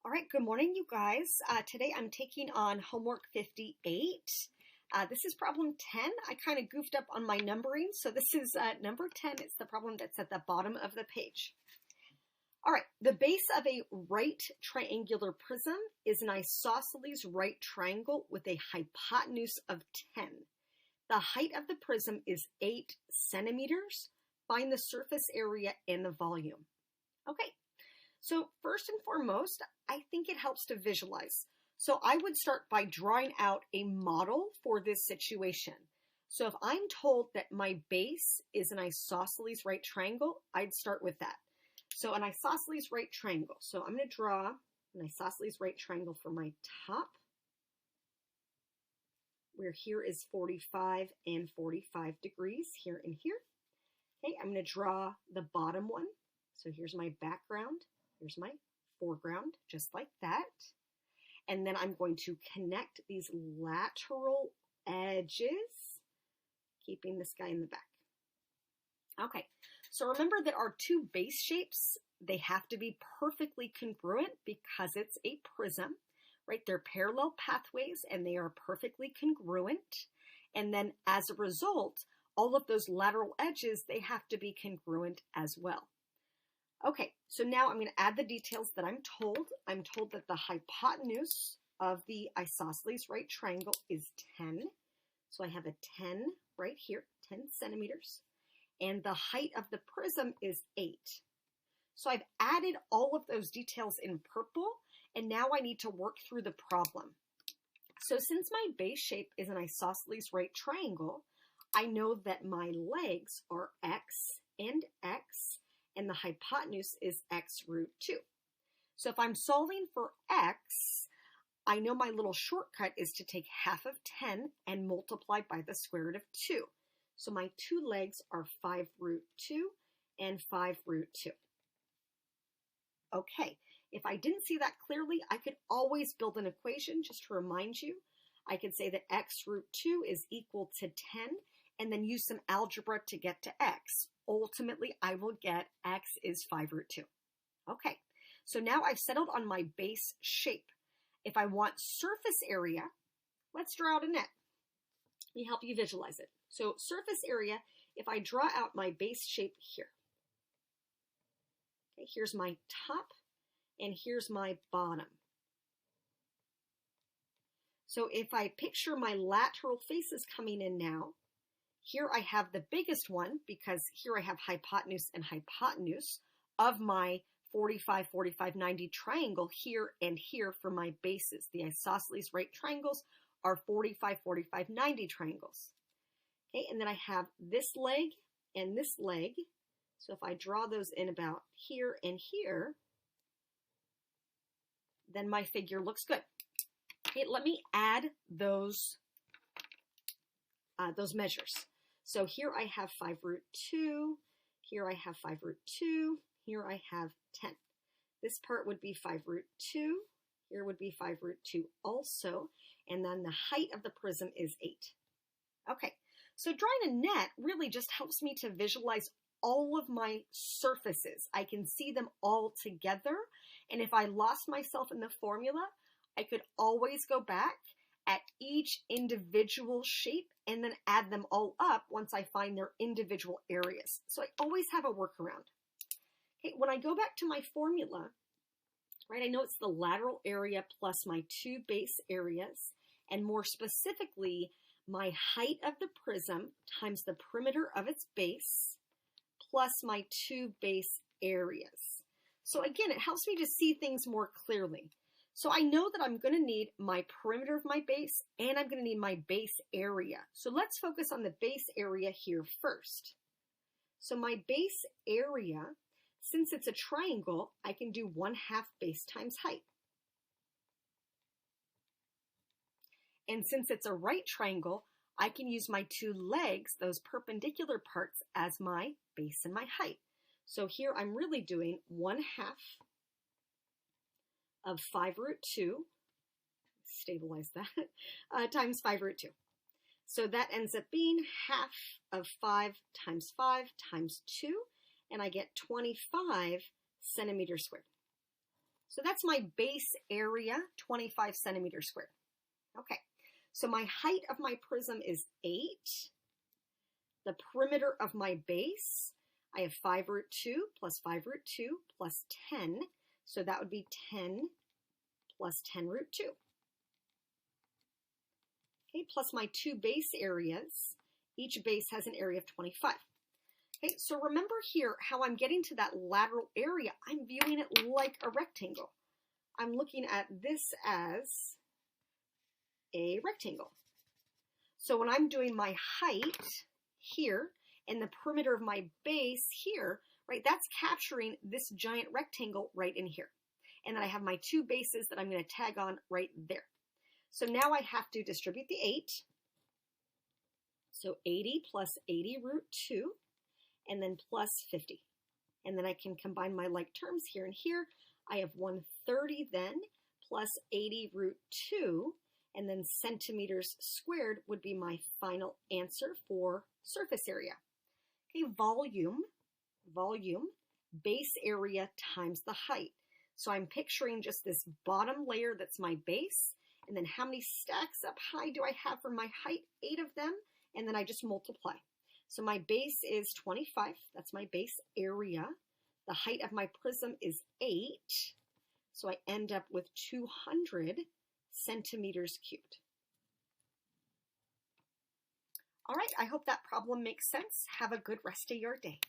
All right, good morning, you guys. Today I'm taking on homework 58. This is problem 10. I kind of goofed up on my numbering, so this is number 10. It's the problem that's at the bottom of the page. All right, the base of a right triangular prism is an isosceles right triangle with a hypotenuse of 10. The height of the prism is 8 centimeters. Find the surface area and the volume. Okay. So first and foremost, I think it helps to visualize. So I would start by drawing out a model for this situation. So if I'm told that my base is an isosceles right triangle, I'd start with that. So an isosceles right triangle. So I'm going to draw an isosceles right triangle for my top, where here is 45 and 45 degrees, here and here. Okay, I'm going to draw the bottom one. So here's my background. Here's my foreground, just like that. And then I'm going to connect these lateral edges, keeping this guy in the back. Okay, so remember that our two base shapes, they have to be perfectly congruent because it's a prism, right? They're parallel pathways and they are perfectly congruent. And then as a result, all of those lateral edges, they have to be congruent as well. Okay, so now I'm going to add the details that I'm told. I'm told that the hypotenuse of the isosceles right triangle is 10. So I have a 10 right here, 10 centimeters. And the height of the prism is 8. So I've added all of those details in purple, and now I need to work through the problem. So since my base shape is an isosceles right triangle, I know that my legs are x and x, and the hypotenuse is x root 2. So if I'm solving for x, I know my little shortcut is to take half of 10 and multiply by the square root of 2. So my two legs are 5 root 2 and 5 root 2. Okay, if I didn't see that clearly, I could always build an equation just to remind you. I could say that x root 2 is equal to 10 and then use some algebra to get to x. Ultimately, I will get x is 5 root 2. Okay, so now I've settled on my base shape. If I want surface area, let's draw out a net. Let me help you visualize it. So surface area, if I draw out my base shape here. Okay, here's my top and here's my bottom. So if I picture my lateral faces coming in now, here I have the biggest one because here I have hypotenuse and hypotenuse of my 45, 45, 90 triangle here and here for my bases. The isosceles right triangles are 45, 45, 90 triangles. Okay, and then I have this leg and this leg. So if I draw those in about here and here, then my figure looks good. Okay, let me add those measures. So here I have 5 root 2, here I have 5 root 2, here I have 10. This part would be 5 root 2, here would be 5 root 2 also, and then the height of the prism is 8. Okay, so drawing a net really just helps me to visualize all of my surfaces. I can see them all together, and if I lost myself in the formula, I could always go back at each individual shape and then add them all up once I find their individual areas. So I always have a workaround. Okay, when I go back to my formula, right, I know it's the lateral area plus my two base areas, and more specifically, my height of the prism times the perimeter of its base plus my two base areas. So again, it helps me to see things more clearly. So I know that I'm going to need my perimeter of my base and I'm going to need my base area. So let's focus on the base area here first. So my base area, since it's a triangle, I can do 1/2 base times height. And since it's a right triangle, I can use my two legs, those perpendicular parts, as my base and my height. So here I'm really doing 1/2 of 5 root 2, stabilize that, times 5 root 2. So that ends up being 1/2 of 5 times 5 times 2, and I get 25 centimeters squared. So that's my base area, 25 centimeters squared. Okay, so my height of my prism is 8. The perimeter of my base, I have 5 root 2 plus 5 root 2 plus 10. So that would be 10 plus 10 root 2. Okay, plus my 2 base areas. Each base has an area of 25. Okay, so remember here how I'm getting to that lateral area. I'm viewing it like a rectangle. I'm looking at this as a rectangle. So when I'm doing my height here and the perimeter of my base here, right, that's capturing this giant rectangle right in here. And then I have my 2 bases that I'm going to tag on right there. So now I have to distribute the 8. So 80 plus 80 root 2, and then plus 50. And then I can combine my like terms here and here. I have 130 then, plus 80 root 2, and then centimeters squared would be my final answer for surface area. Okay, volume, base area times the height. So I'm picturing just this bottom layer that's my base, and then how many stacks up high do I have for my height? 8 of them, and then I just multiply. So my base is 25, that's my base area. The height of my prism is 8, so I end up with 200 centimeters cubed. All right, I hope that problem makes sense. Have a good rest of your day.